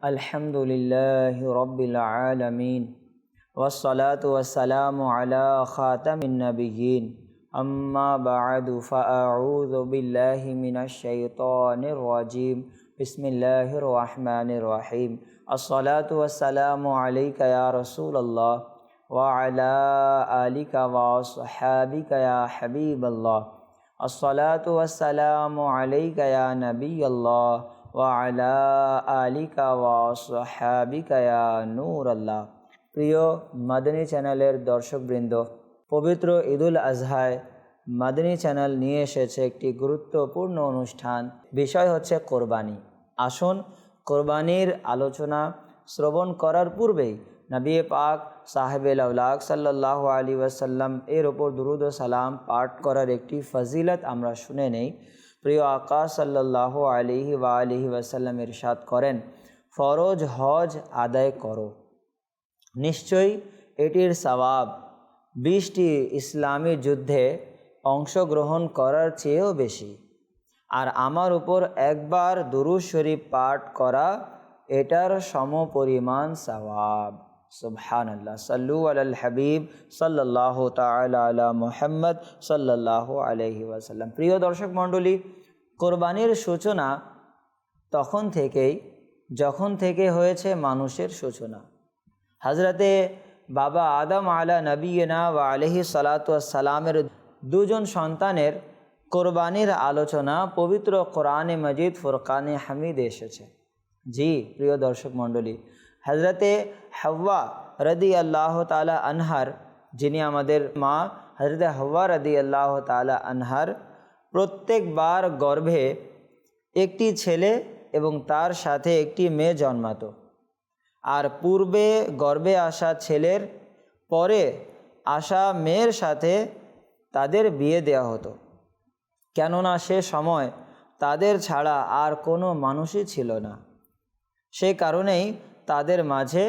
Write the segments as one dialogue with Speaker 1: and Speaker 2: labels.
Speaker 1: अल्हम्दुलिल्लाहि रब्बिल आलमीन वस्सलातु वस्सलामु अला खातमिन नबिय्यीन अम्मा बअदु फ़अऊज़ु बिल्लाहि मिनश शैतानिर रजीम बिस्मिल्लाहिर रहमानिर रहीम अस्सलातु वस्सलामु अलैका या रसूलल्लाह व अला आलिका व अस्हाबिका या हबीबल्लाह अस्सलातु वस्सलामु अलैका या नबियल्लाह व अला आलिका व अस्हाबिका या नूरल्लाह। প্রিয় মাদানী চ্যানেলের দর্শকবৃন্দ, পবিত্র ঈদুল আজহায় মাদানী চ্যানেল নিয়ে এসেছে একটি গুরুত্বপূর্ণ অনুষ্ঠান। বিষয় হচ্ছে কোরবানি। আসুন কোরবানির আলোচনা শ্রবণ করার পূর্বেই নবী পাক সাহেবে লাউলাক সাল্লাল্লাহু আলাইহি ওয়াসাল্লাম এর ওপর দুরুদ ও সালাম পাঠ করার একটি ফজিলত আমরা শুনে নেই। প্রিয় আকা সাল্লাল্লাহু আলাইহি ওয়া আলিহি ওয়াসাল্লাম ইরশাদ করেন, ফরজ হজ আদায় করো, নিশ্চয়ই এটির সওয়াব 20টি ইসলামী যুদ্ধে অংশগ্রহণ করার চেয়েও বেশি। আর আমার উপর একবার দুরূদ শরীফ পাঠ করা এটার সমপরিমাণ সওয়াব। সুবহানাল্লাহ। সাল্লু আলাল হাবিব সাল্লাল্লাহু তাআলা আলা মুহাম্মদ সাল্লাল্লাহু আলাইহি ওয়াসাল্লাম। প্রিয় দর্শক মণ্ডলী, কোরবানির সূচনা তখন থেকেই যখন থেকে হয়েছে মানুষের সূচনা। হযরতে বাবা আদম আলা নবিয়িনা ওয়া আলাইহি সালাতু ওয়াসসালামের দুজন সন্তানের কোরবানির আলোচনা পবিত্র কোরআনে মজিদ ফুরকানে হামিদে এসেছে। জি প্রিয় দর্শক মণ্ডলী, হযরতে হাওয়া রাদিয়াল্লাহু তাআলা আনহার, যিনি আমাদের মা হযরতে হাওয়া রাদিয়াল্লাহু তাআলা আনহার প্রত্যেকবার গর্ভে একটি ছেলে এবং তার সাথে একটি মেয়ে জন্মাতো। আর পূর্বে গর্ভে আসা ছেলের পরে আসা মেয়ের সাথে তাদের বিয়ে দেওয়া হতো, কেননা সে সময় তাদের ছাড়া আর কোনো মানুষই ছিল না। সে কারণেই তাদের মাঝে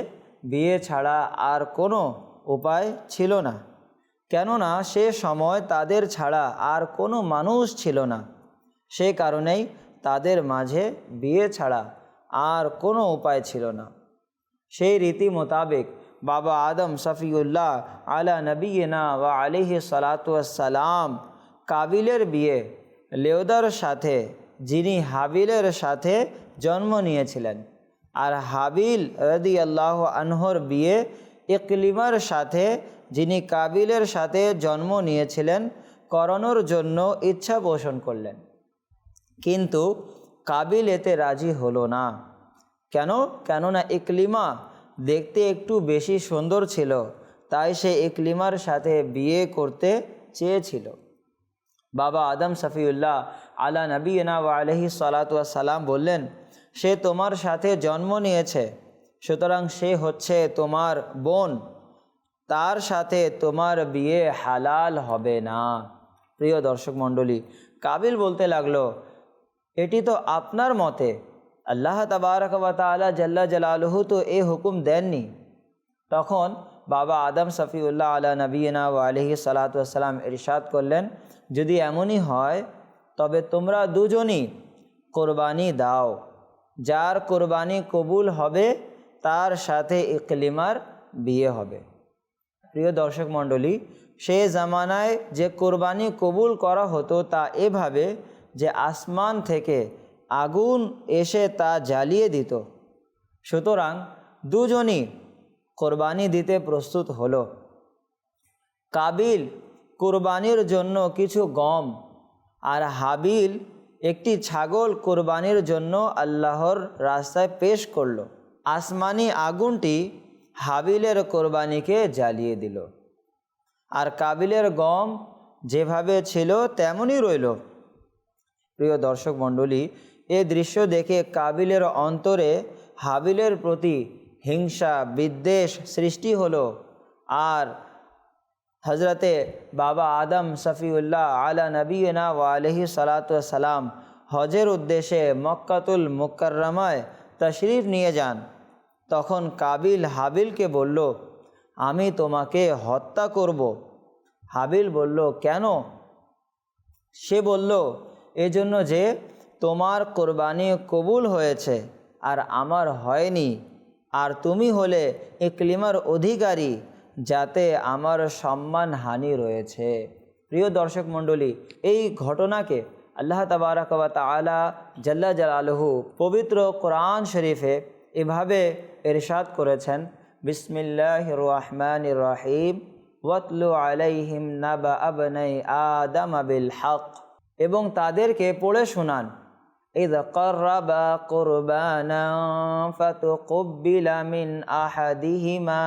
Speaker 1: বিয়ে ছাড়া আর কোনো উপায় ছিল না, কেননা সে সময় তাদের ছাড়া আর কোনো মানুষ ছিল না। সে কারণেই তাদের মাঝে বিয়ে ছাড়া আর কোনো উপায় ছিল না। সেই রীতি মোতাবেক বাবা আদম সফিউল্লাহ আলা নবিয়িনা ওয়া আলাইহি সালাতু ওয়াসসালাম কাবিলের বিয়ে লেওদার সাথে, যিনি হাবিলের সাথে জন্ম নিয়েছিলেন, আর হাবিল রাদিয়াল্লাহু আনহুর বিয়ে ইকলিমার সাথে, যিনি কাবিলের সাথে জন্ম নিয়েছিলেন, করানোর জন্য ইচ্ছা পোষণ করলেন। কিন্তু কাবিল এতে রাজি হলো না। কেননা ইকলিমা দেখতে একটু বেশি সুন্দর ছিল, তাই সে ইকলিমার সাথে বিয়ে করতে চেয়েছিল। বাবা আদম সফিউল্লাহ আলা নবিয়িনা ওয়া আলাইহি সালাতু ওয়াসসালাম বললেন, সে তোমার সাথে জন্ম নিয়েছে, সুতরাং সে হচ্ছে তোমার বোন, তার সাথে তোমার বিয়ে হালাল হবে না। প্রিয় দর্শক মণ্ডলী, কাবিল বলতে লাগলো, এটি তো আপনার মতে, আল্লাহ তাবারক ওয়া তাআলা জাল্লা জালালুহু তো এ হুকুম দেননি। তখন বাবা আদম সফিউল্লাহ আলা নবিয়িনা ওয়া আলাইহি সালাতু ওয়াসসালাম ইরশাদ করলেন, যদি এমনই হয় তবে তোমরা দুজনই কোরবানি দাও, যার কোরবানি কবুল হবে তার সাথে ইকলিমার বিয়ে হবে। প্রিয় দর্শক মণ্ডলী, সে জামানায় যে কোরবানি কবুল করা হতো তা এভাবে যে আসমান থেকে আগুন এসে তা জ্বালিয়ে দিত। সুতরাং দুজনই কোরবানি দিতে প্রস্তুত হলো। কাবিল কোরবানির জন্য কিছু গম আর হাবিল একটি ছাগল কোরবানির জন্য আল্লাহর রাস্তায় পেশ করল। আসমানি আগুনটি হাবিলের কোরবানিকে জ্বালিয়ে দিল, আর কাবিলের গম যেভাবে ছিল তেমনই রইল। প্রিয় দর্শক মণ্ডলী, এ দৃশ্য দেখে কাবিলের অন্তরে হাবিলের প্রতি হিংসা বিদ্বেষ সৃষ্টি হলো। আর হযরতে বাবা আদম সফিউল্লাহ আলা নবিয়িনা ওয়া আলাইহি সালাতু ওয়াসসালাম হজের উদ্দেশ্যে মক্কাতুল মুকাররমায় তশরিফ নিয়ে যান। তখন কাবিল হাবিলকে বলল, আমি তোমাকে হত্যা করব। হাবিল বলল, কেন? সে বলল, এজন্য যে তোমার কোরবানি কবুল হয়েছে আর আমার হয়নি, আর তুমি হলে ইকলিমার অধিকারী, যাতে আমার সম্মান হানি রয়েছে। প্রিয় দর্শক মণ্ডলী, এই ঘটনাকে আল্লাহ তাবারাক ওয়া তাআলা জাল্লা জালালুহু পবিত্র কোরআন শরীফে এভাবে ইরশাদ করেছেন, বিসমিল্লাহির রহমানির রহিম, ওয়াতলু আলাইহিম নাবা আবনাই আদম বিল হক, এবং তাদেরকে পড়ে শোনান, ইয ক্বাররাবা কুরবানান ফাতুকুব্বিলা মিন আহাদিহিমা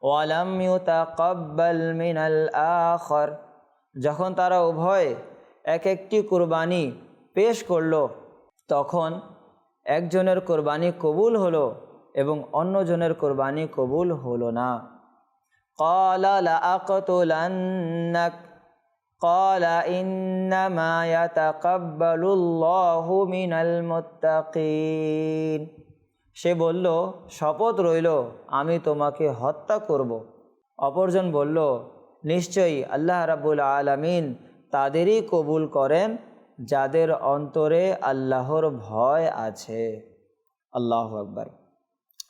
Speaker 1: ওয়া লাম ইউতাকাব্বাল মিনাল আখার, যখন তারা উভয় এক একটি কুরবানি পেশ করল, তখন একজনের কুরবানি কবুল হলো এবং অন্যজনের কুরবানি কবুল হলো না। ক্বালা লা আকতুলান্নাক ক্বালা ইন্নামা ইয়াতাকাব্বালুল্লাহু মিনাল মুত্তাকিন, সে বলল, শপথ রইল আমি তোমাকে হত্যা করব। অপরজন বলল, নিশ্চয়ই আল্লাহ রাব্বুল আলামিন তাদেরই কবুল করেন যাদের অন্তরে আল্লাহর ভয় আছে। আল্লাহু আকবার।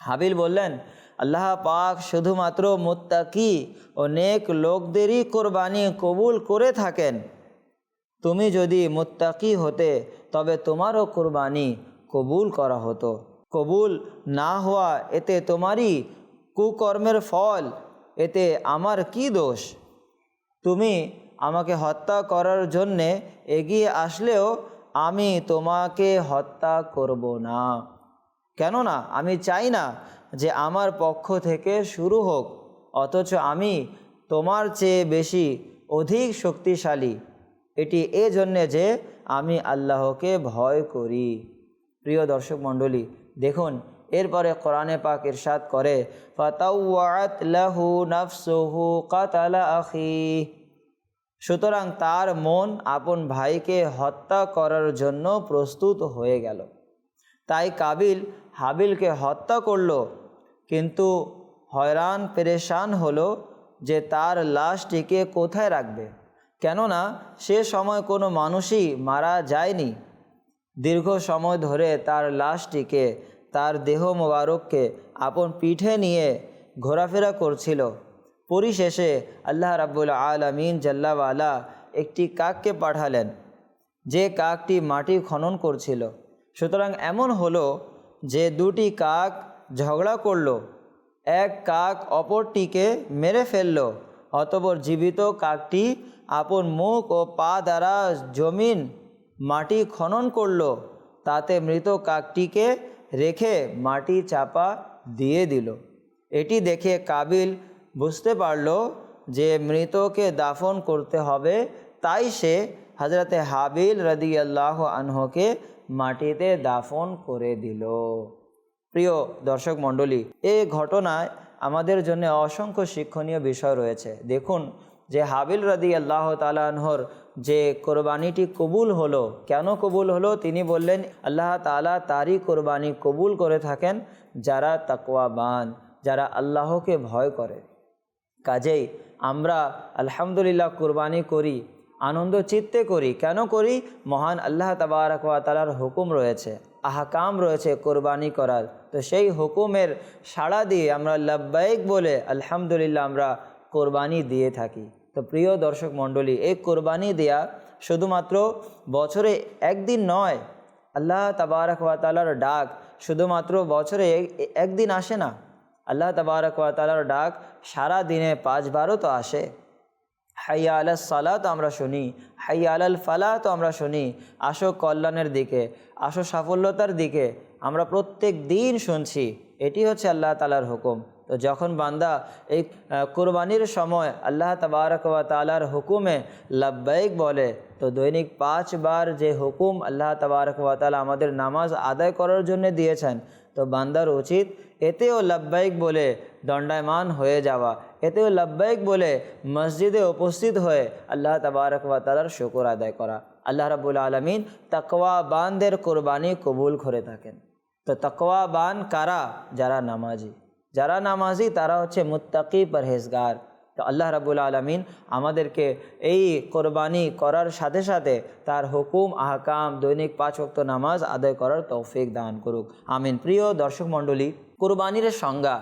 Speaker 1: হাবিল বললেন, আল্লাহ পাক শুধুমাত্র মুত্তাকি ও নেক লোকদেরই কোরবানি কবুল করে থাকেন। তুমি যদি মুত্তাকি হতে তবে তোমারও কোরবানি কবুল করা হতো। কবুল না হওয়া এতে তোমারই কুকর্মের ফল, এতে আমার কি দোষ? তুমি আমাকে হত্যা করার জন্যে এগিয়ে আসলেও আমি তোমাকে হত্যা করব না, কেননা আমি চাই না যে আমার পক্ষ থেকে শুরু হোক, অথচ আমি তোমার চেয়ে বেশি অধিক শক্তিশালী। এটি এজন্যে যে আমি আল্লাহকে ভয় করি। প্রিয় দর্শক মণ্ডলী, দেখুন এরপরে কোরআনে পাক ইরশাদ করে, ফাতাওয়াত লাহু নাফসুহু কাতালা আখি, সুতরাং তার মন আপন ভাইকে হত্যা করার জন্য প্রস্তুত হয়ে গেল। তাই কাবিল হাবিলকে হত্যা করল, কিন্তু হয়রান পেরেশান হলো যে তার লাশটিকে কোথায় রাখবে, কেননা সে সময় কোনো মানুষই মারা যায়নি। দীর্ঘ সময় ধরে তার লাশটিকে, তার দেহ মোবারককে আপন পিঠে নিয়ে ঘোরাফেরা করছিল। পরিশেষে আল্লাহ রাব্বুল আলামিন জাল্লা ওয়ালা একটি কাককে পাঠালেন, যে কাকটি মাটি খনন করছিল। সুতরাং এমন হলো যে দুটি কাক ঝগড়া করল, এক কাক অপরটিকে মেরে ফেলল। অতঃপর জীবিত কাকটি আপন মুখ ও পা দ্বারা জমিন মাটি খনন করল, তাতে মৃত কাকটিকে রেখে মাটি চাপা দিয়ে দিল। এটি দেখে কাবিল বুঝতে পারল যে মৃতকে দাফন করতে হবে, তাই সে হযরতে হাবিল রাদিয়াল্লাহু আনহুকে মাটিতে দাফন করে দিল। প্রিয় দর্শক মণ্ডলী, এই ঘটনায় আমাদের জন্য অসংখ্য শিক্ষণীয় বিষয় রয়েছে। দেখুন যে হাবিল রাদিয়াল্লাহু তাআলা আনহুর যে কোরবানিটি কবুল হলো, কেন কবুল হলো? তিনি বললেন, আল্লাহ তাআলা তারই কোরবানি কবুল করে থাকেন যারা তাকওয়াবান, যারা আল্লাহকে ভয় করে। কাজেই আমরা আলহামদুলিল্লাহ কোরবানি করি, আনন্দ চিত্তে করি। কেন করি? মহান আল্লাহ তাবারক ওয়া তাআলার হুকুম রয়েছে, আহকাম রয়েছে কোরবানি করার। তো সেই হুকুমের সাড়া দিয়ে আমরা লাব্বাইক বলে আলহামদুলিল্লাহ আমরা কোরবানি দিয়ে থাকি। তো প্রিয় দর্শক মণ্ডলী, এই কোরবানি দেয়া শুধুমাত্র বছরে একদিন নয়। আল্লাহ তাবারক ওয়া তাআলার ডাক শুধুমাত্র বছরে একদিন আসে না। আল্লাহ তাবারক ওয়া তাআলার ডাক সারা দিনে 5 বারও তো আসে। হাইয়া আলাস সালাহ তো আমরা শুনি, হাইয়া আলাল ফালাহ তো আমরা শুনি। আসো কল্যাণের দিকে, আসো সাফল্যতার দিকে, আমরা প্রত্যেক দিন শুনছি। এটি হচ্ছে আল্লাহ তাআলার হুকুম। তো যখন বান্দা এই কোরবানির সময় আল্লাহ তাবারক ওয়া তাআলার হুকুমে লাব্বাইক বলে, তো দৈনিক 5 বার যে হুকুম আল্লাহ তাবারক ওয়া তাআলা আমাদের নামাজ আদায় করার জন্য দিয়েছেন, তো বান্দার উচিত এতেও লাব্বাইক বলে দণ্ডায়মান হয়ে যাওয়া, এতেও লাব্বাইক বলে মসজিদে উপস্থিত হয়ে আল্লাহ তাবারক ওয়া তাআলার শুকর আদায় করা। আল্লাহ রাব্বুল আলামিন তাকওয়াবানদের কোরবানি কবুল করে থাকেন। তো তাকওয়াবান কারা? যারা নামাজি। যারা নামাজি তারা হচ্ছে মুত্তাকি পরহেজগার। তো আল্লাহ রাব্বুল আলামিন আমাদেরকে এই কোরবানি করার সাথে সাথে তার হুকুম আহকাম দৈনিক 5 ওয়াক্ত নামাজ আদায় করার তৌফিক দান করুক, আমিন। প্রিয় দর্শক মণ্ডলী, কোরবানির সংজ্ঞা,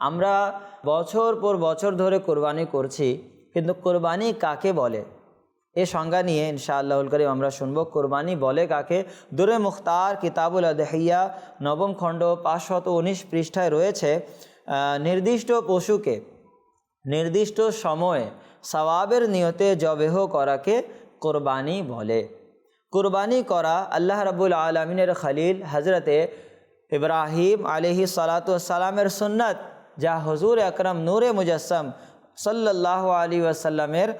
Speaker 1: আমরা বছর পর বছর ধরে কোরবানি করছি, কিন্তু কোরবানি কাকে বলে এ সংজ্ঞা নিয়ে ইনশাআল্লাহুল কারীম আমরা শুনব। কোরবানি বলে কাকে? দুরে মুখতার কিতাবুল আদহিয়া 9ম খণ্ড 519 পৃষ্ঠায় রয়েছে, নির্দিষ্ট পশুকে নির্দিষ্ট সময়ে সওয়াবের নিয়তে জবেহ করাকে কোরবানি বলে। কোরবানি করা আল্লাহ রাব্বুল আলামিনের খলিল হজরতে ইব্রাহিম আলাইহিস সালাতু ওয়াস সালামের সুন্নাত, যা হুজুর আকরাম নূরে মুজাসসাম সাল্লাল্লাহু আলাইহি ওয়াসাল্লামের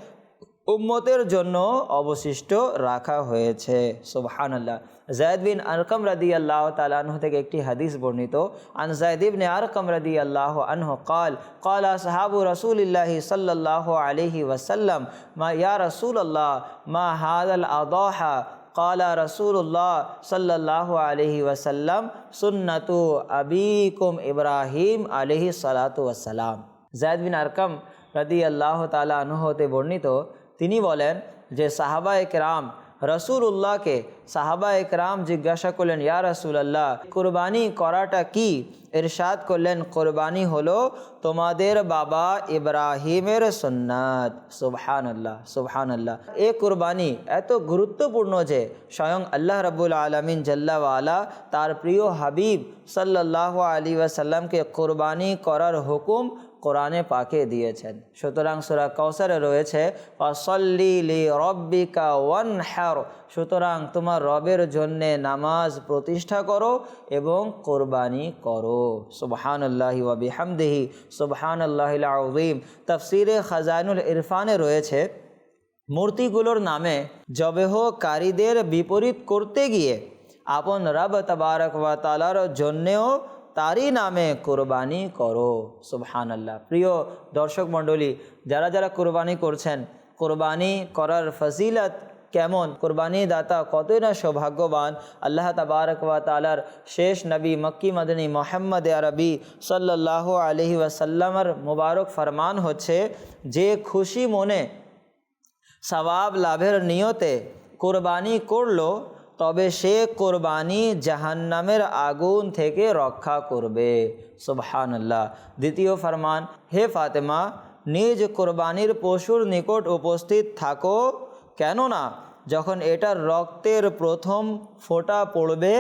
Speaker 1: উম্মতের জন্য অবশিষ্ট রাখা হয়েছে। সুবহানাল্লাহ। যায়েদ বিন আরকাম রাদিয়াল্লাহু তাআলা আনহু থেকে একটি হাদিস বর্ণিত, আন যায়েদ ইবনে আরকাম রাদিয়াল্লাহু আনহু قال قال اصحاب رسول الله صلى الله عليه وسلم ما يا رسول الله ما هذا الاضاحى قال رسول الله صلى الله عليه وسلم سنة أبيكم إبراهيم عليه الصلاة والسلام। যায়েদ বিন আরকাম রাদিয়াল্লাহু তাআলা আনহু হতে বর্ণিত, তিনি বলেন যে সাহাবায়ে কেরাম রসুল্লাহকে সাহাবায়ে কেরাম জিজ্ঞাসা করলেন, ইয়া রাসূলুল্লাহ, কুরবানি করাটা কি? ইরশাদ করলেন, কুরবানি হলো তোমাদের বাবা ইব্রাহিমের সুন্নাত। সুবহানাল্লাহ, সুবহানাল্লাহ। এই কুরবানি এত গুরুত্বপূর্ণ যে স্বয়ং আল্লাহ রাব্বুল আলামিন জাল্লা ওয়ালা তার প্রিয় হাবিব সাল্লাল্লাহু আলাইহি ওয়াসাল্লামকে কুরবানি করার হুকুম কোরআনে পাকে দিয়েছেন। সুতরাং সূরা কাউসারে রয়েছে ফাসাল্লি লিরাব্বিকা ওয়ানহার, সুতরাং তোমার রবের জন্যে নামাজ প্রতিষ্ঠা করো এবং কোরবানি করো। সুবহানাল্লাহি ওয়া বিহামদিহি সুবহানাল্লাহিল আযীম। তাফসীরে খাজাইনুল ইরফানে রয়েছে, মূর্তিগুলোর নামে জবেহকারীদের বিপরীত করতে গিয়ে আপন রব তাবারক ওয়া তাআলার জন্যেও তারই নামে কোরবানি করো। সুবহানাল্লাহ। প্রিয় দর্শক মণ্ডলী, যারা যারা কোরবানি করছেন, কোরবানি করার ফজিলত কেমন, কোরবানি দাতা কতই না সৌভাগ্যবান। আল্লাহ তাবারক ওয়া তাআলার শেষ নবী মক্কি মদনী মুহাম্মদ আরবি সাল্লাল্লাহু আলাইহি ওয়াসাল্লামের মুবারক ফরমান হচ্ছে, যে খুশি মনে সওয়াব লাভের নিয়তে কোরবানি করলো, তবে সে কোরবানি জাহান্নামের আগুন থেকে রক্ষা করবে। সুবহানাল্লাহ। দ্বিতীয় ফরমান, হে ফাতেমা, নিজ কোরবানির পশুর নিকট উপস্থিত থাকো, কেননা যখন এটার রক্তের প্রথম ফোঁটা পড়বে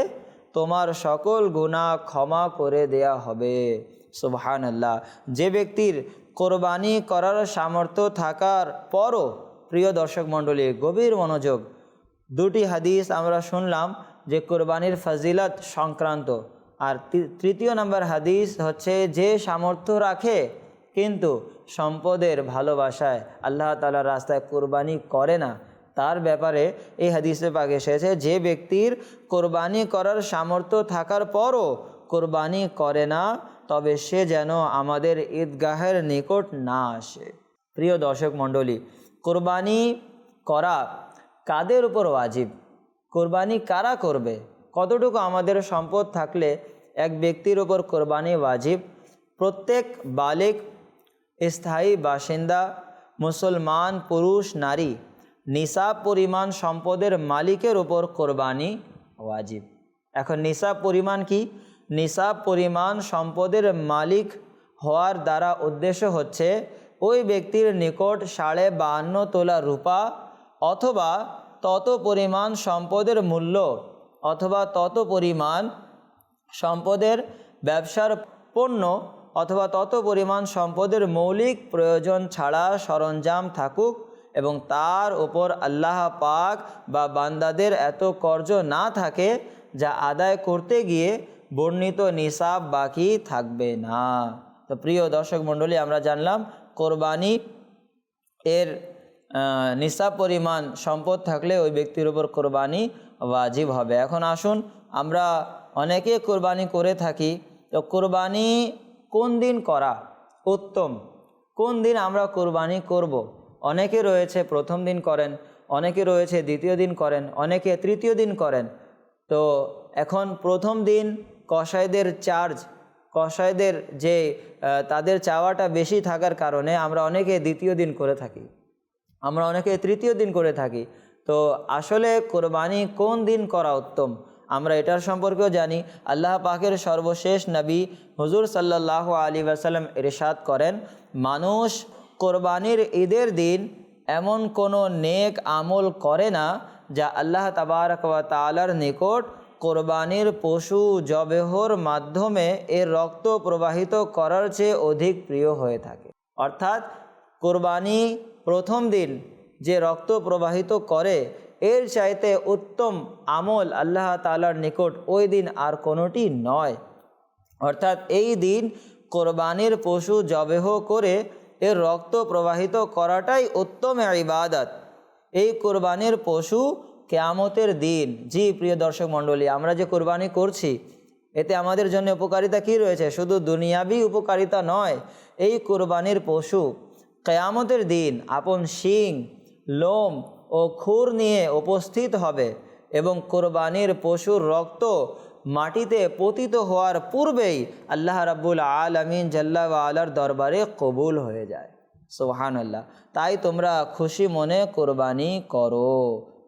Speaker 1: তোমার সকল গুনাহ ক্ষমা করে দেয়া হবে। সুবহানাল্লাহ। যে ব্যক্তির কোরবানি করার সামর্থ্য থাকার পরও, প্রিয় দর্শক মণ্ডলী, গভীর মনোযোগ, দুটি হাদিস আমরা শুনলাম যে কোরবানির ফজিলত সংক্রান্ত, আর তৃতীয় নম্বর হাদিস হচ্ছে যে সামর্থ্য রাখে কিন্তু সম্পদের ভালোবাসায় আল্লাহ তাআলার রাস্তায় কোরবানি করে না, তার ব্যাপারে এই হাদিসে পাকে এসেছে, যে ব্যক্তির কোরবানি করার সামর্থ্য থাকার পরও কোরবানি করে না, তবে সে যেন আমাদের ঈদগাহের নিকট না আসে। প্রিয় দর্শক মণ্ডলী, কোরবানি করা কাদের উপর ওয়াজিব? কোরবানি কারা করবে? কতটুকু আমাদের সম্পদ থাকলে এক ব্যক্তির উপর কোরবানি ওয়াজিব? প্রত্যেক বালিগ স্থায়ী বাসিন্দা মুসলমান পুরুষ নারী নিসাব পরিমাণ সম্পদের মালিকের উপর কোরবানি ওয়াজিব। এখন নিসাব পরিমাণ কি? নিসাব পরিমাণ সম্পদের মালিক হওয়ার দ্বারা উদ্দেশ্য হচ্ছে ওই ব্যক্তির নিকট 52.5 তোলা রূপা অথবা তত পরিমাণ সম্পদের মূল্য অথবা তত পরিমাণ সম্পদের ব্যবসার পণ্য অথবা তত পরিমাণ সম্পদের মৌলিক প্রয়োজন ছাড়া সরঞ্জাম থাকুক এবং তার উপর আল্লাহ পাক বা বান্দাদের এত কর্জ না থাকে যা আদায় করতে গিয়ে বর্ণিত নিসাব বাকি থাকবে না। তো প্রিয় দর্শক মণ্ডলী, আমরা জানলাম কোরবানি এর নিসাব পরিমাণ সম্পদ থাকলে ওই ব্যক্তির উপর কোরবানি ওয়াজিব হবে। এখন আসুন, আমরা অনেকে কোরবানি করে থাকি, তো কোরবানি কোন দিন করা উত্তম, কোন দিন আমরা কোরবানি করব? অনেকে রয়েছে প্রথম দিন করেন, অনেকে রয়েছে দ্বিতীয় দিন করেন, অনেকে তৃতীয় দিন করেন। তো এখন প্রথম দিন কসাইদের চার্জ কসাইদের যে তাদের চাওয়াটা বেশি থাকার কারণে আমরা অনেকে দ্বিতীয় দিন করে থাকি, আমরা অনেকে তৃতীয় দিন করে থাকি। তো আসলে কোরবানি কোন দিন করা উত্তম আমরা এটার সম্পর্কেও জানি। আল্লাহ পাকের সর্বশেষ নবী হুজুর সাল্লাল্লাহু আলাইহি ওয়াসাল্লাম ইরশাদ করেন, মানুষ কোরবানির ঈদের দিন এমন কোনো নেক আমল করে না যা আল্লাহ তাবারক ওয়া তাআলার নিকট কোরবানির পশু জবেহর মাধ্যমে এর রক্ত প্রবাহিত করার চেয়ে অধিক প্রিয় হয়ে থাকে। অর্থাৎ কোরবানি প্রথম দিন যে রক্ত প্রবাহিত করে এর চাইতে উত্তম আমল আল্লাহ তাআলার নিকট ওই দিন আর কোনোটি নয়। অর্থাৎ এই দিন কোরবানির পশু জবেহ করে এর রক্ত প্রবাহিত করাটাই উত্তম ইবাদত। এই কোরবানির পশু কিয়ামতের দিন, জি প্রিয় দর্শক মণ্ডলী, আমরা যে কোরবানি করছি এতে আমাদের জন্য উপকারিতা কি রয়েছে? শুধু দুনিয়াবি উপকারিতা নয়, এই কোরবানির পশু কিয়ামতের দিন আপন শিং, লোম ও খুর নিয়ে উপস্থিত হবে এবং কোরবানির পশুর রক্ত মাটিতে পতিত হওয়ার পূর্বেই আল্লাহ রাব্বুল আলামিন জাল্লা ওয়া আলার দরবারে কবুল হয়ে যায়। সুবহানাল্লাহ। তাই তোমরা খুশি মনে কোরবানি করো।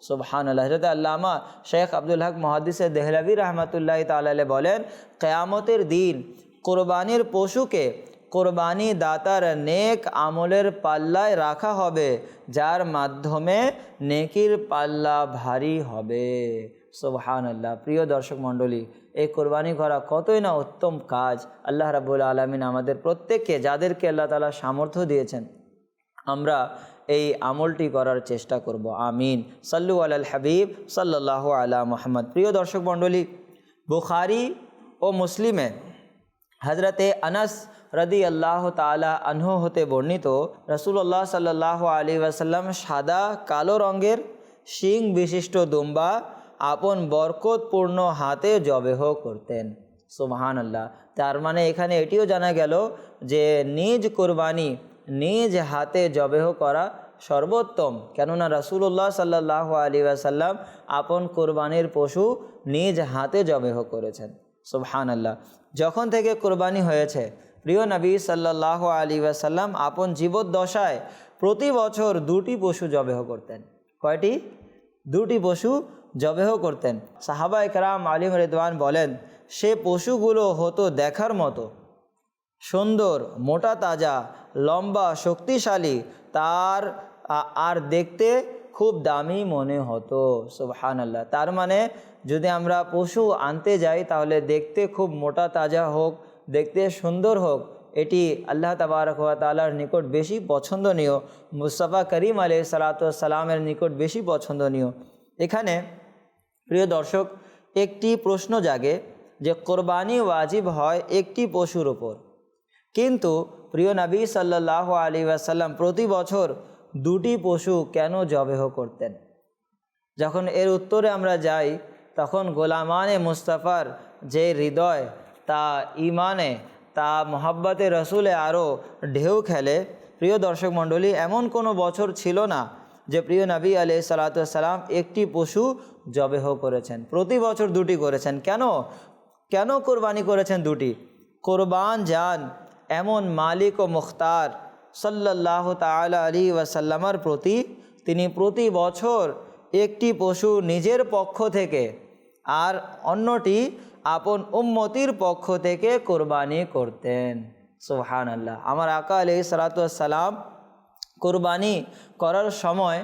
Speaker 1: সুবহানাল্লাহ। হযরত আল্লামা শেখ আব্দুল হক মুহাদ্দিসে দেহলভী রহমাতুল্লাহি তাআলা আলাইহি বলেন, কিয়ামতের দিন কোরবানির পশুকে কোরবানি দাতার নেক আমলের পাল্লায় রাখা হবে, যার মাধ্যমে নেকির পাল্লা ভারী হবে। সুবহানাল্লাহ। প্রিয় দর্শক মণ্ডলী, এই কোরবানি করা কতই না উত্তম কাজ। আল্লাহ রাব্বুল আলামিন আমাদের প্রত্যেককে, যাদেরকে আল্লাহ তাআলা সামর্থ্য দিয়েছেন, আমরা এই আমলটি করার চেষ্টা করব। আমিন। সাল্লু আলাল হাবিব সাল্লাল্লাহু আলা মুহাম্মদ। প্রিয় দর্শক মণ্ডলী, বুখারী ও মুসলিমে হজরতে আনাস রাদিয়াল্লাহু তাআলা আনহু হতে বর্ণিত, রাসূলুল্লাহ সাল্লাল্লাহু আলাইহি ওয়াসাল্লাম সাদা কালো রঙের শিং বিশিষ্ট দুম্বা আপন বরকতপূর্ণ হাতে জবেহ করতেন। সুবহানাল্লাহ। তার মানে এখানে এটিও জানা গেল যে নিজ কোরবানি নিজ হাতে জবেহ করা সর্বোত্তম, কেননা রাসূলুল্লাহ সাল্লাল্লাহু আলাইহি ওয়াসাল্লাম আপন কোরবানির পশু নিজ হাতে জবেহ করেছেন। সুবহানাল্লাহ। যখন থেকে কোরবানি হয়েছে, প্রিয় নবী সাল্লাল্লাহু আলাইহি ওয়াসাল্লাম আপন জীবদ্দশায় প্রতি বছর 2টি পশু জবেহ করতেন। কয়টি? 2টি পশু জবেহ করতেন। সাহাবায়ে কেরাম আলিম রিদওয়ান বলেন, সে পশুগুলো হতো দেখার মতো সুন্দর, মোটা তাজা, লম্বা, শক্তিশালী, আর দেখতে খুব দামি মনে হতো। সুবহানাল্লাহ। তার মানে যদি আমরা পশু আনতে যাই তাহলে দেখতে খুব মোটা তাজা হোক, দেখতে সুন্দর হোক, এটি আল্লাহ তাবারক ওয়া তাআলার নিকট বেশি পছন্দনীয়, মুস্তাফা করিম আলাইহিস সালাতু ওয়াস সালামের নিকট বেশি পছন্দনীয়। এখানে প্রিয় দর্শক, একটি প্রশ্ন জাগে যে কোরবানি ওয়াজিব হয় একটি পশুর ওপর, কিন্তু প্রিয় নবী সাল্লাল্লাহু আলাইহি ওয়াসাল্লাম প্রতি বছর 2টি পশু কেন জবেহ করতেন? যখন এর উত্তরে আমরা যাই তখন গোলামানে মুস্তাফার যে হৃদয় তা ইমানে, তা মোহাব্বতে রসুলে আরও ঢেউ খেলে। প্রিয় দর্শক মণ্ডলী, এমন কোনো বছর ছিল না যে প্রিয় নবী আলাইহিস সালাতু ওয়াস সালাম একটি পশু জবেহ করেছেন, প্রতি বছর 2টি করেছেন। কেন কোরবানি করেছেন 2টি? কোরবান যান এমন মালিক ও মুখতার সাল্লাল্লাহু তাআলা আলাইহি ওয়াসাল্লামের প্রতি তিনি প্রতি বছর একটি পশু নিজের পক্ষ থেকে আর অন্যটি আপন উম্মতির পক্ষ থেকে কোরবানি করতেন। সুবহানাল্লাহ। আমার আকা আলাইহিস সালাতু ওয়াস সালাম কোরবানি করার সময়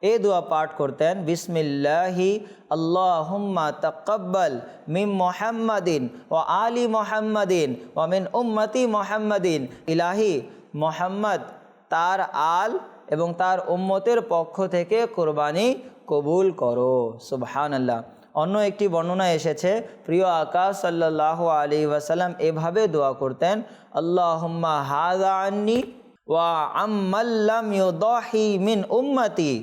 Speaker 1: এই দোয়া পাঠ করতেন, বিসমিল্লাহি আল্লাহুম্মা তাকাব্বাল মিন মুহাম্মাদিন ওয়া আলি মুহাম্মাদিন ওয়া মিন উম্মতি মুহাম্মাদিন। ইলাহি, মুহাম্মদ, তার আল এবং তার উম্মতের পক্ষ থেকে কোরবানি কবুল করো। সুবহানাল্লাহ। অন্য একটি বর্ণনা এসেছে, প্রিয় আকা সাল্লাল্লাহু আলাইহি ওয়াসাল্লাম এভাবে দোয়া করতেন, আল্লাহুম্মা হাযা আন্নি ওয়া আম্মাল্লাম ইউদাহি মিন উম্মতি।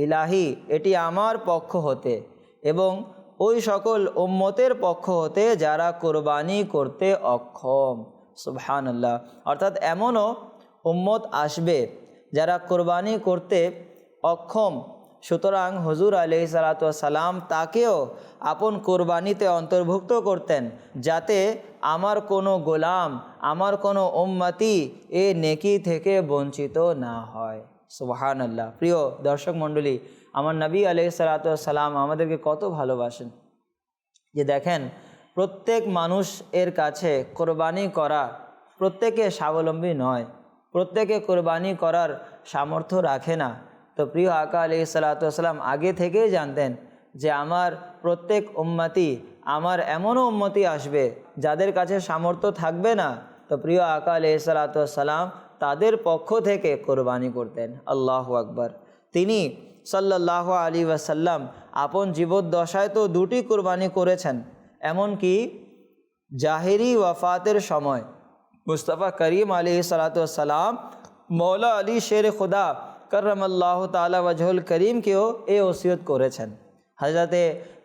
Speaker 1: ইলাহি, এটি আমার পক্ষ হতে এবং ওই সকল উম্মতের পক্ষ হতে যারা কোরবানি করতে অক্ষম। সুবহানাল্লাহ। অর্থাৎ এমনও উম্মত আসবে যারা কোরবানি করতে অক্ষম, সুতরাং হুজুর আলাইহিস সালাতু ওয়াস সালাম তাকেও আপন কোরবানিতে অন্তর্ভুক্ত করতেন, যাতে আমার কোনো গোলাম, আমার কোনো উম্মতি এ নেকি থেকে বঞ্চিত না হয়। সুবহানাল্লাহ। প্রিয় দর্শক মণ্ডলী, আমার নবী আলাইহিস সালাতু ওয়াস সালাম আমাদেরকে কত ভালোবাসেন যে দেখেন, প্রত্যেক মানুষ এর কাছে কোরবানি করা, প্রত্যেকে স্বাবলম্বী নয়, প্রত্যেকে কোরবানি করার সামর্থ্য রাখে না। তো প্রিয় আকা আলাইহিস সালাতু ওয়াস সালাম আগে থেকেই জানতেন যে আমার প্রত্যেক উম্মতি, আমার এমনও উম্মতি আসবে যাদের কাছে সামর্থ্য থাকবে না। তো প্রিয় আকা আলাইহিস সালাতু ওয়াস সালাম তাদের পক্ষ থেকে কোরবানি করতেন। আল্লাহু আকবার। তিনি সাল্লাল্লাহু আলাইহি ওয়াসাল্লাম আপন জীবদ্দশায় তো 2টি কোরবানি করেছেন। এমনকি জাহেরি ওয়াফাতের সময় মুস্তাফা করিম আলাইহিস সালাতু ওয়াস সালাম মৌলা আলী শের খুদা কররামাল্লাহু তাআলা ওয়াজহুল করিমকেও এই ওসিয়ত করেছেন। হযরতে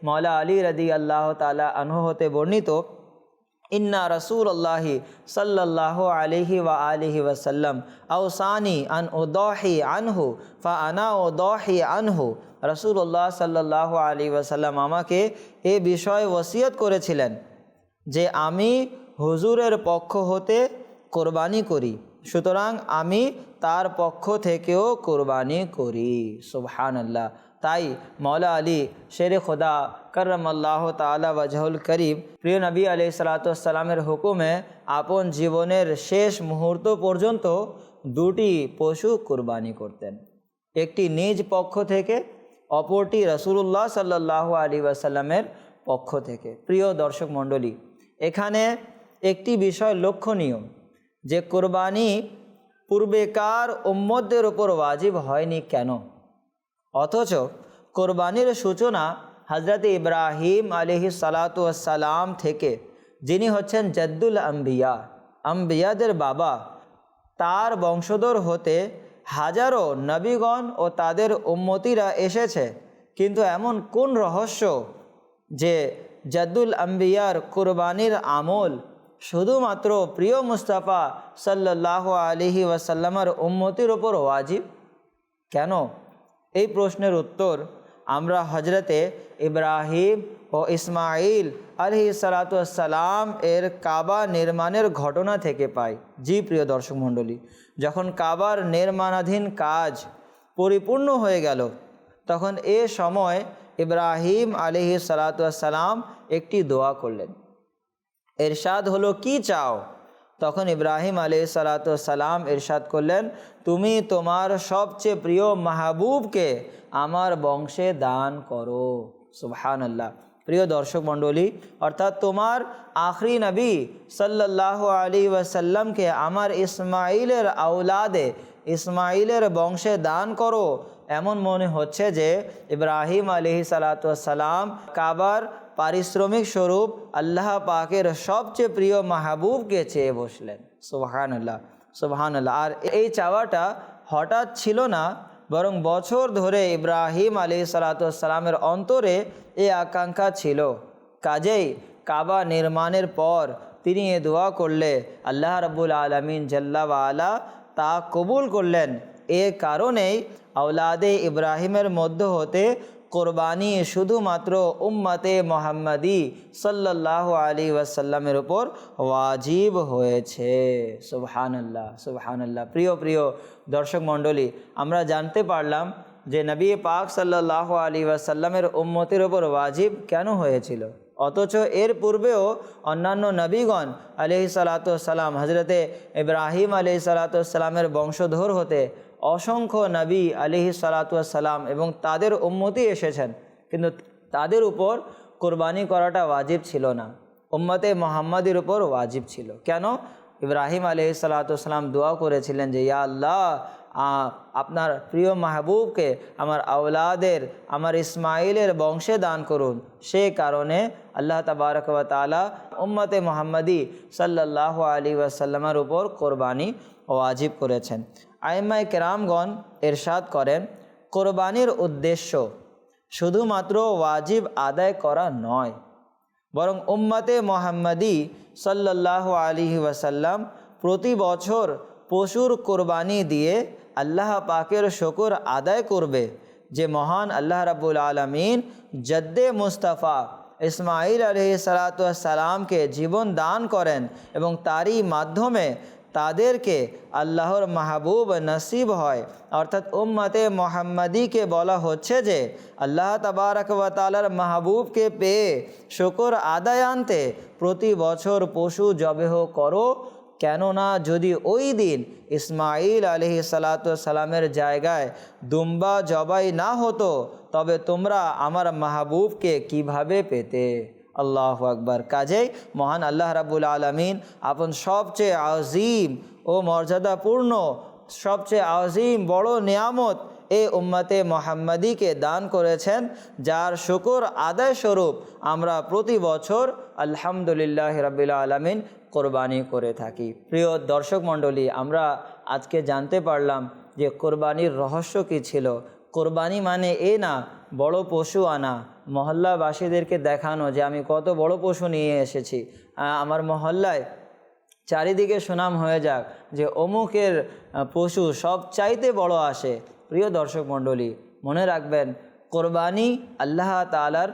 Speaker 1: মৌলা আলী রাদিয়াল্লাহু তাআলা আনহু হতে বর্ণিত, ইন্না রাসূলুল্লাহি সাল্লাল্লাহু আলাইহি ওয়া আলিহি ওয়াসাল্লাম আওসানি আন উদাহি আনহু ফা আনা উদাহি আনহু। রাসূলুল্লাহ সাল্লাল্লাহু আলাইহি ওয়াসাল্লাম আমাকে এ বিষয়ে ওসিয়ত করেছিলেন যে আমি হুজুরের পক্ষ হতে কোরবানি করি, সুতরাং আমি তার পক্ষ থেকেও কোরবানি করি। সুবহানাল্লাহ। তাই মৌলা আলী শের খুদা কররামাল্লাহু তাআলা ওয়াজহুল করিম প্রিয় নবী আলাইহিস সালাতু ওয়াস সালামের হুকুমে আপন জীবনের শেষ মুহূর্ত পর্যন্ত 2টি পশু কোরবানি করতেন, একটি নিজ পক্ষ থেকে, অপরটি রাসূলুল্লাহ সাল্লাল্লাহু আলাইহি ওয়াসাল্লামের পক্ষ থেকে। প্রিয় দর্শক মণ্ডলী, এখানে একটি বিষয় লক্ষণীয় যে কোরবানি পূর্বেকার উম্মতদের উপর ওয়াজিব হয়নি কেন, অথচ কোরবানির সূচনা হযরত ইব্রাহিম আলাইহিস সালাতু ওয়াস সালাম থেকে, যিনি হচ্ছেন জাদ্দুল আম্বিয়া, আম্বিয়াদের বাবা, তার বংশধর হতে হাজারো নবীগণ ও তাদের উম্মতিরা এসেছে। কিন্তু এমন কোন রহস্য যে জাদ্দুল আম্বিয়ার কোরবানির আমল শুধুমাত্র প্রিয় মুস্তাফা সাল্লাল্লাহু আলাইহি ওয়াসাল্লামের উম্মতির ওপর ওয়াজিব কেন? এই প্রশ্নের উত্তর আমরা হজরতে ইব্রাহিম ও ইসমাইল আলাইহিস সালাতু ওয়াস সালাম এর কাবা নির্মাণের ঘটনা থেকে পাই। জি প্রিয় দর্শক মণ্ডলী, যখন কাবার নির্মাণাধীন কাজ পরিপূর্ণ হয়ে গেল, তখন এ সময় ইব্রাহিম আলাইহিস সালাতু ওয়াস সালাম একটি দোয়া করলেন। ইরশাদ হলো, কি চাও? তখন ইব্রাহিম আলাইহিস সালাতু ওয়াস সালাম ইরশাদ করলেন, তুমি তোমার সবচেয়ে প্রিয় মাহবুবকে আমার বংশে দান করো। সুবহানাল্লাহ। প্রিয় দর্শক মণ্ডলী, অর্থাৎ তোমার আখরি নবী সাল্লাল্লাহু আলাইহি ওয়াসাল্লামকে আমার ইসমাইলের আওলাদে, ইসমাইলের বংশে দান করো। এমন মনে হচ্ছে যে ইব্রাহিম আলাইহিস সালাতু ওয়াস সালাম কাবার পারিশ্রমিক স্বরূপ আল্লাহ পাকের সবচেয়ে প্রিয় মাহবুবকে চেয়ে বসলেন। সুবহানাল্লাহ, সুবহানাল্লাহ। আর এই চাওয়াটা হঠাৎ ছিল না, বরং বছর ধরে ইব্রাহিম আলাইহিস সালাতু ওয়াস সালামের অন্তরে এই আকাঙ্ক্ষা ছিল। কাজেই কাবা নির্মাণের পর তিনি এ দোয়া করলে আল্লাহ রাব্বুল আলামিন জাল্লা ওয়া আলা তা কবুল করলেন। এ কারণেই আওলাদে ইব্রাহিমের মধ্য হতে কোরবানি শুধুমাত্র উম্মতে মুহাম্মাদি সাল্লাল্লাহু আলাইহি ওয়াসাল্লামের উপর ওয়াজিব হয়েছে। সুবহানাল্লাহ, সুবহানাল্লাহ। প্রিয় দর্শক মণ্ডলী, আমরা জানতে পারলাম যে নবী পাক সাল্লাল্লাহু আলাইহি ওয়াসাল্লামের উম্মতের উপর ওয়াজিব কেন হয়েছিল, অথচ এর পূর্বেও অন্যান্য নবীগণ আলাইহিস সালাতু ওয়াস সালাম, হযরতে ইব্রাহিম আলাইহিস সালাতু ওয়াস সালামের বংশধর হতে অসংখ্য নবী আলাইহিস সালাতু ওয়াস সালাম এবং তাদের উম্মতি এসেছেন, কিন্তু তাদের উপর কোরবানি করাটা ওয়াজিব ছিল না, উম্মতে মুহাম্মাদির উপর ওয়াজিব ছিল। কেন? ইব্রাহিম আলাইহিস সালাতু ওয়াস সালাম দোয়া করেছিলেন যে ইয়া আল্লাহ, আপনার প্রিয় মাহবুবকে আমার আওলাদের, আমার ইসমাইলের বংশে দান করুন। সেই কারণে আল্লাহ তাবারক ওয়া তাআলা উম্মতে মুহাম্মাদি সাল্লাল্লাহু আলাইহি ওয়াসাল্লামের উপর কোরবানি ওয়াজিব করেছেন। আইম্মায়ে কেরামগণ ইরশাদ করেন, কোরবানির উদ্দেশ্য শুধুমাত্র ওয়াজিব আদায় করা নয়, বরং উম্মতে মুহাম্মাদি সাল্লাল্লাহু আলাইহি ওয়াসাল্লাম প্রতি বছর পশুর কোরবানি দিয়ে আল্লাহ পাকের শুকর আদায় করবে, যে মহান আল্লাহ রাব্বুল আলামিন জদ্দে মুস্তাফা ইসমাঈল আলাইহিসসালামকে জীবন দান করেন এবং তারই মাধ্যমে তাদেরকে আল্লাহর মাহবুব নসিব হয়। অর্থাৎ উম্মতে মুহাম্মাদীকে বলা হচ্ছে যে আল্লাহ তাবারক ওয়া তাআলার মাহবুবকে পেয়ে শুকর আদায় আনতে প্রতি বছর পশু জবেহ করো, কেননা যদি ওই দিন ইসমাঈল আলাইহিসসালামের জায়গায় দুম্বা জবাই না হতো তবে তোমরা আমার মাহবুবকে কিভাবে পেতে। আল্লাহু আকবার। কাজেই মহান আল্লাহ রাব্বুল আলামিন আপন সবচেয়ে আজিম ও মর্যাদাপূর্ণ সবচেয়ে আজিম বড় নিয়ামত এই উম্মতে মুহাম্মাদীকে দান করেছেন, যার শুকর আদায় স্বরূপ আমরা প্রতি বছর আলহামদুলিল্লাহ রাব্বিল আলামিন কোরবানি করে থাকি। প্রিয় দর্শক মণ্ডলী, আমরা আজকে জানতে পারলাম যে কোরবানির রহস্য কী ছিল। কোরবানি মানে এ না বড় পশু আনা, মহল্লাবাসীদেরকে দেখানো যে আমি কত বড় পশু নিয়ে এসেছি, আমার মহল্লায় চারিদিকে সুনাম হয়ে যাক যে অমুকের পশু সব চাইতে বড় আসে। প্রিয় দর্শক মণ্ডলী, মনে রাখবেন কোরবানি আল্লাহ তাআলার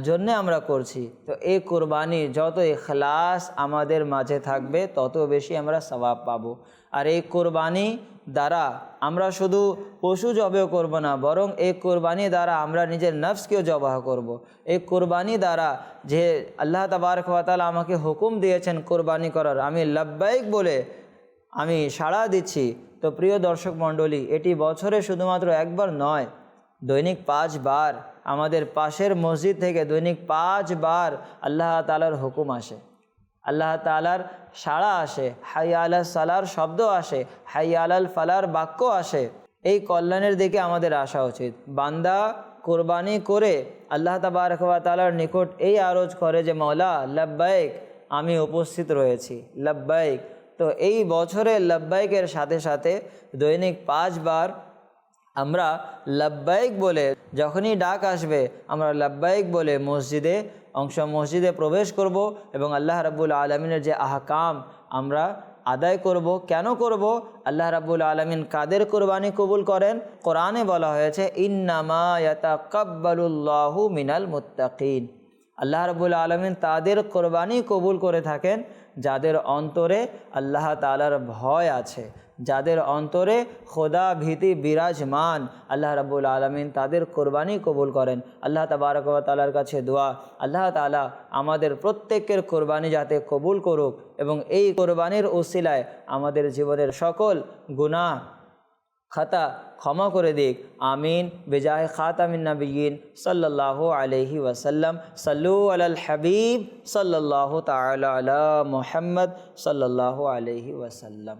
Speaker 1: জন্যে আমরা করছি। তো এই কোরবানি যত ইখলাস আমাদের মাঝে থাকবে তত বেশি আমরা সওয়াব পাবো। আর এই কোরবানি দ্বারা আমরা শুধু পশু জবাই করব না, বরং এই কোরবানি দ্বারা আমরা নিজের নফসকেও জবাহ করব। এই কোরবানি দ্বারা যে আল্লাহ তাবারক ওয়া তাআলা আমাকে হুকুম দিয়েছেন কোরবানি করার, আমি লব্বাইক বলে আমি সাড়া দিচ্ছি। তো প্রিয় দর্শক মণ্ডলী, এটি বছরে শুধুমাত্র একবার নয়, দৈনিক 5 বার আমাদের পাশের মসজিদ থেকে দৈনিক 5 বার আল্লাহ তাআলার হুকুম আসে, আল্লাহ তাআলার সাড়া আসে, হাইয়া আলাস সালার শব্দ আসে, হাইয়া আলাল ফালার বাক্য আসে। এই কল্যাণের দিকে আমাদের আসা উচিত। বান্দা কোরবানি করে আল্লাহ তাবারক ওয়া তাআলার নিকট এই আরজ করে যে মওলা লব্বাইক, আমি উপস্থিত রয়েছি, লব্বাইক। তো এই বছরে লব্বাইকের সাথে সাথে দৈনিক 5 বার আমরা লব্বাইক বলে, যখনই ডাক আসবে আমরা লব্বাইক বলে মসজিদে প্রবেশ করব এবং আল্লাহ রাব্বুল আলামিনের যে আহকাম আমরা আদায় করব। কেন করব? আল্লাহ রাব্বুল আলামিন কাদের কোরবানি কবুল করেন? কোরআনে বলা হয়েছে ইন্নামা ইয়াতাকাব্বালুল্লাহু মিনাল মুত্তাকিন। আল্লাহ রাব্বুল আলামিন তাদের কোরবানি কবুল করে থাকেন যাদের অন্তরে আল্লাহ তাআলার ভয় আছে, যাদের অন্তরে খোদা ভীতি বিরাজমান, আল্লাহ রাব্বুল আলামিন তাদের কোরবানি কবুল করেন। আল্লাহ তাবারক ওয়া তাআলার কাছে দোয়া, আল্লাহ তাআলা আমাদের প্রত্যেকের কোরবানি যাতে কবুল করুক এবং এই কোরবানির উসিলায় আমাদের জীবনের সকল গুনাহ খাতা ক্ষমা করে দিক। আমিন। বিজাহে খাতামিন নবিয়্যিন সাল্লাল্লাহু আলাইহি ওয়াসাল্লাম। সাল্লু আলাল হাবিব সাল্লাল্লাহু তাআলা আলা মুহাম্মদ সাল্লাল্লাহু আলাইহি ওয়াসাল্লাম।